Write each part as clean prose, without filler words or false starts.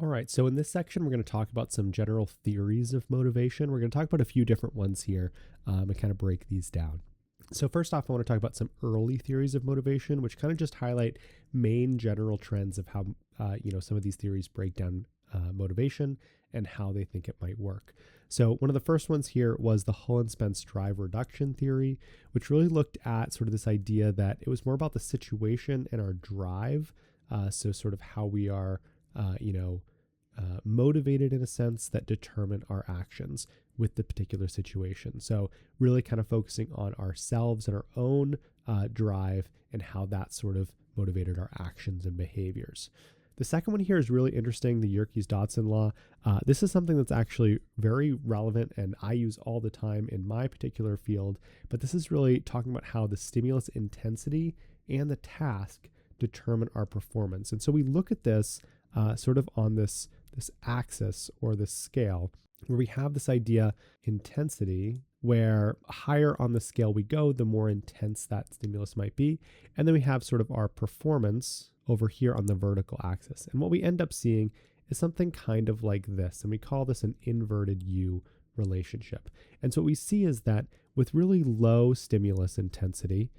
All right, so in this section, we're going to talk about some general theories of motivation. We're going to talk about a few different ones here and kind of break these down. So first off, I want to talk about some early theories of motivation, which kind of just highlight main general trends of how some of these theories break down motivation and how they think it might work. So one of the first ones here was the Hull and Spence drive reduction theory, which really looked at sort of this idea that it was more about the situation and our drive. So sort of how we are, motivated in a sense that determine our actions with the particular situation. So really kind of focusing on ourselves and our own drive and how that sort of motivated our actions and behaviors. The second one here is really interesting, the Yerkes-Dodson law. This is something that's actually very relevant and I use all the time in my particular field, but this is really talking about how the stimulus intensity and the task determine our performance. And so we look at this sort of on this axis or this scale where we have this idea intensity, where higher on the scale we go, the more intense that stimulus might be. And then we have sort of our performance over here on the vertical axis. And what we end up seeing is something kind of like this. And we call this an inverted U relationship. And so what we see is that with really low stimulus intensity,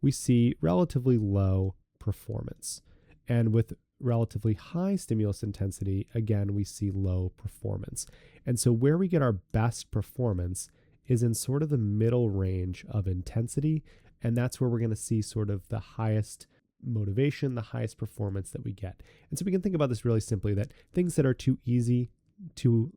we see relatively low performance. And with relatively high stimulus intensity, again, we see low performance. And so where we get our best performance is in sort of the middle range of intensity. And that's where we're going to see sort of the highest motivation, the highest performance that we get. And so we can think about this really simply, that things that are too easy, too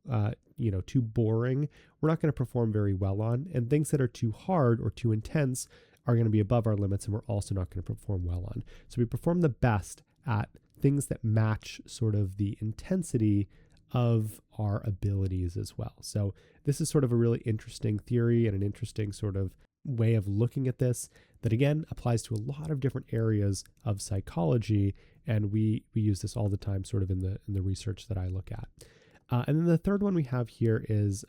boring, we're not going to perform very well on. And things that are too hard or too intense are going to be above our limits, and we're also not going to perform well on. So we perform the best at things that match sort of the intensity of our abilities as well. So this is sort of a really interesting theory and an interesting sort of way of looking at this that, again, applies to a lot of different areas of psychology. And we use this all the time sort of in the research that I look at. And then the third one we have here is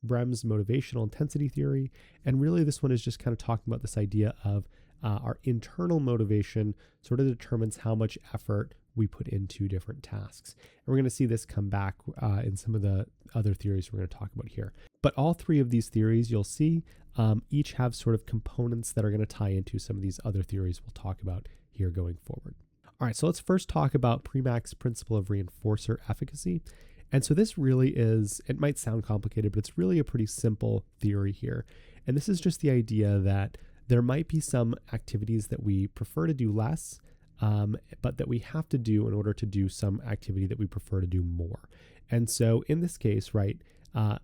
Brem's motivational intensity theory. And really this one is just kind of talking about this idea of our internal motivation sort of determines how much effort we put into different tasks. And we're going to see this come back in some of the other theories we're going to talk about here. But all three of these theories you'll see each have sort of components that are going to tie into some of these other theories we'll talk about here going forward. All right, so let's first talk about Premack's principle of reinforcer efficacy. And so this really is, it might sound complicated, but it's really a pretty simple theory here. And this is just the idea that there might be some activities that we prefer to do less, but that we have to do in order to do some activity that we prefer to do more. And so in this case, right,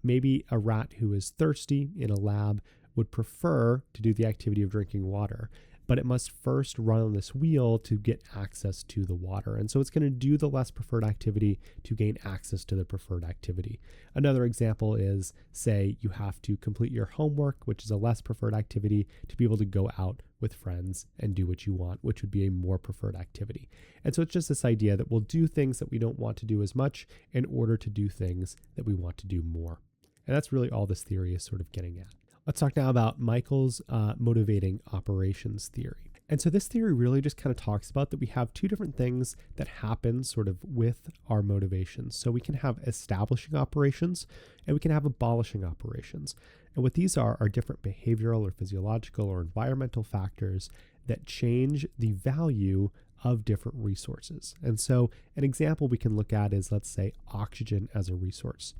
maybe a rat who is thirsty in a lab would prefer to do the activity of drinking water, but it must first run on this wheel to get access to the water. And so it's going to do the less preferred activity to gain access to the preferred activity. Another example is, say you have to complete your homework, which is a less preferred activity, to be able to go out with friends and do what you want, which would be a more preferred activity. And so it's just this idea that we'll do things that we don't want to do as much in order to do things that we want to do more. And that's really all this theory is sort of getting at. Let's talk now about Michael's motivating operations theory. And so this theory really just kind of talks about that we have two different things that happen sort of with our motivations. So we can have establishing operations and we can have abolishing operations. And what these are different behavioral or physiological or environmental factors that change the value of different resources. And so an example we can look at is, let's say, oxygen as a resource.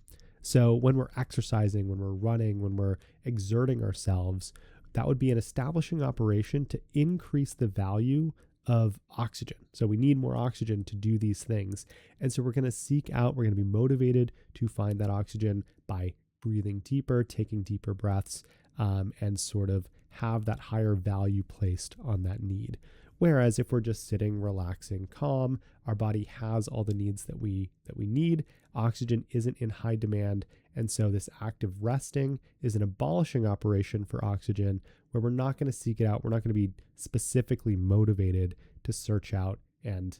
So when we're exercising, when we're running, when we're exerting ourselves, that would be an establishing operation to increase the value of oxygen. So we need more oxygen to do these things. And so we're going to seek out, we're going to be motivated to find that oxygen by breathing deeper, taking deeper breaths, and sort of have that higher value placed on that need. Whereas if we're just sitting, relaxing, calm, our body has all the needs that we need. Oxygen isn't in high demand. And so this act of resting is an abolishing operation for oxygen, where we're not going to seek it out. We're not going to be specifically motivated to search out and,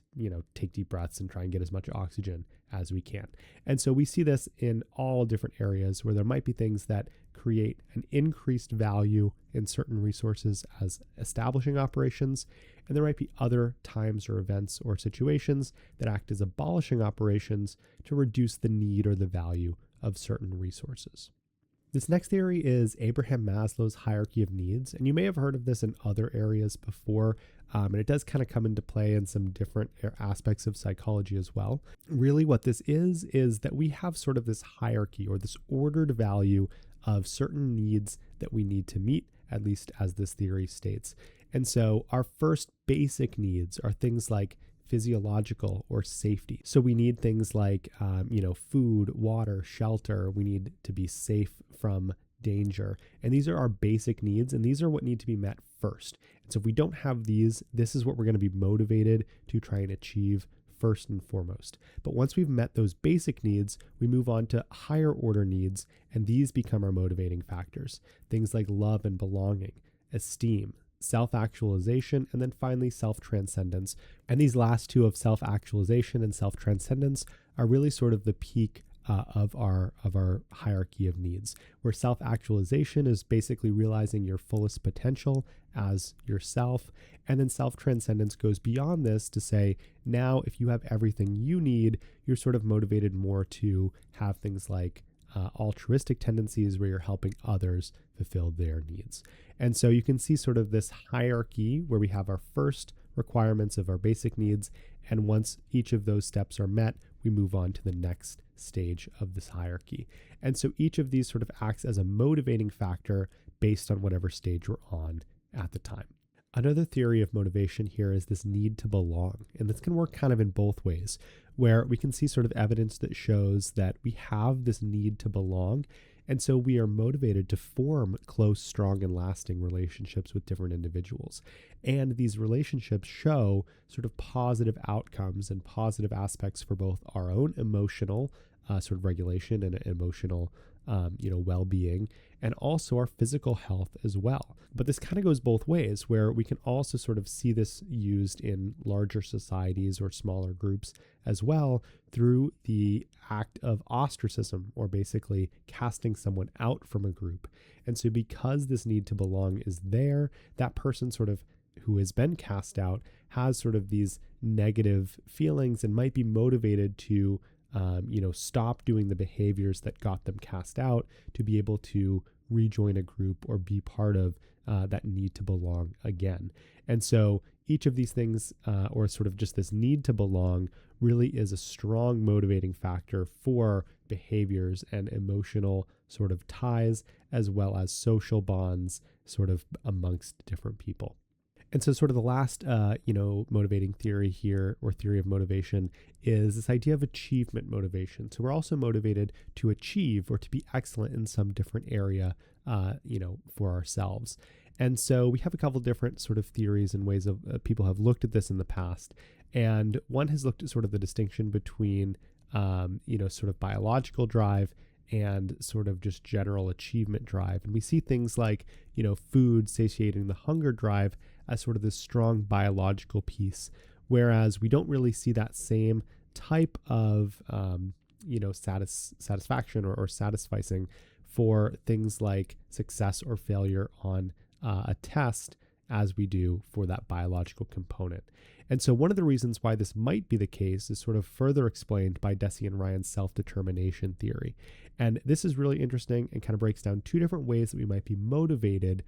take deep breaths and try and get as much oxygen as we can. And so we see this in all different areas where there might be things that create an increased value in certain resources as establishing operations. And there might be other times or events or situations that act as abolishing operations to reduce the need or the value of certain resources. This next theory is Abraham Maslow's hierarchy of needs, and you may have heard of this in other areas before, and it does kind of come into play in some different aspects of psychology as well. Really what this is that we have sort of this hierarchy or this ordered value of certain needs that we need to meet, at least as this theory states. And so our first basic needs are things like physiological or safety. So we need things like, food, water, shelter. We need to be safe from danger. And these are our basic needs, and these are what need to be met first. And so if we don't have these, this is what we're going to be motivated to try and achieve first and foremost. But once we've met those basic needs, we move on to higher order needs, and these become our motivating factors. Things like love and belonging, esteem, self-actualization, and then finally self-transcendence. And these last two of self-actualization and self-transcendence are really sort of the peak of our hierarchy of needs, where self-actualization is basically realizing your fullest potential as yourself. And then self-transcendence goes beyond this to say, now if you have everything you need, you're sort of motivated more to have things like altruistic tendencies where you're helping others fulfill their needs. And so you can see sort of this hierarchy where we have our first requirements of our basic needs. And once each of those steps are met, we move on to the next stage of this hierarchy. And so each of these sort of acts as a motivating factor based on whatever stage we're on at the time. Another theory of motivation here is this need to belong. And this can work kind of in both ways, where we can see sort of evidence that shows that we have this need to belong. And so we are motivated to form close, strong, and lasting relationships with different individuals. And these relationships show sort of positive outcomes and positive aspects for both our own emotional sort of regulation and emotional well-being, and also our physical health as well. But this kind of goes both ways, where we can also sort of see this used in larger societies or smaller groups as well through the act of ostracism, or basically casting someone out from a group. And so because this need to belong is there, that person sort of who has been cast out has sort of these negative feelings and might be motivated to stop doing the behaviors that got them cast out to be able to rejoin a group or be part of that need to belong again. And so each of these things, or sort of just this need to belong, really is a strong motivating factor for behaviors and emotional sort of ties, as well as social bonds sort of amongst different people. And so sort of the last, motivating theory here, or theory of motivation, is this idea of achievement motivation. So we're also motivated to achieve or to be excellent in some different area, for ourselves. And so we have a couple different sort of theories and ways of people have looked at this in the past. And one has looked at sort of the distinction between, sort of biological drive and sort of just general achievement drive. And we see things like, food satiating the hunger drive as sort of this strong biological piece, whereas we don't really see that same type of, satisfaction or satisficing for things like success or failure on a test as we do for that biological component. And so one of the reasons why this might be the case is sort of further explained by Deci and Ryan's self-determination theory. And this is really interesting and kind of breaks down two different ways that we might be motivated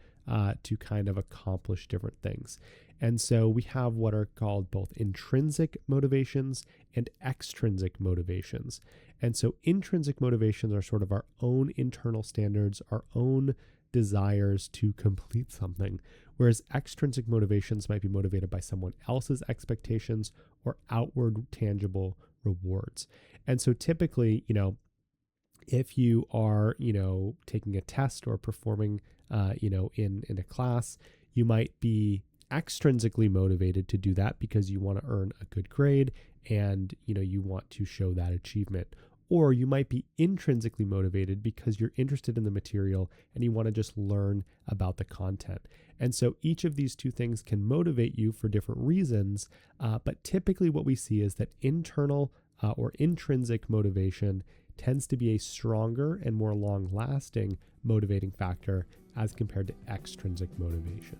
to kind of accomplish different things. And so we have what are called both intrinsic motivations and extrinsic motivations. And so intrinsic motivations are sort of our own internal standards, our own desires to complete something, whereas extrinsic motivations might be motivated by someone else's expectations or outward tangible rewards. And so typically, if you are, taking a test or performing, in a class, you might be extrinsically motivated to do that because you want to earn a good grade and, you want to show that achievement. Or you might be intrinsically motivated because you're interested in the material and you want to just learn about the content. And so each of these two things can motivate you for different reasons. But typically what we see is that internal or intrinsic motivation tends to be a stronger and more long-lasting motivating factor as compared to extrinsic motivation.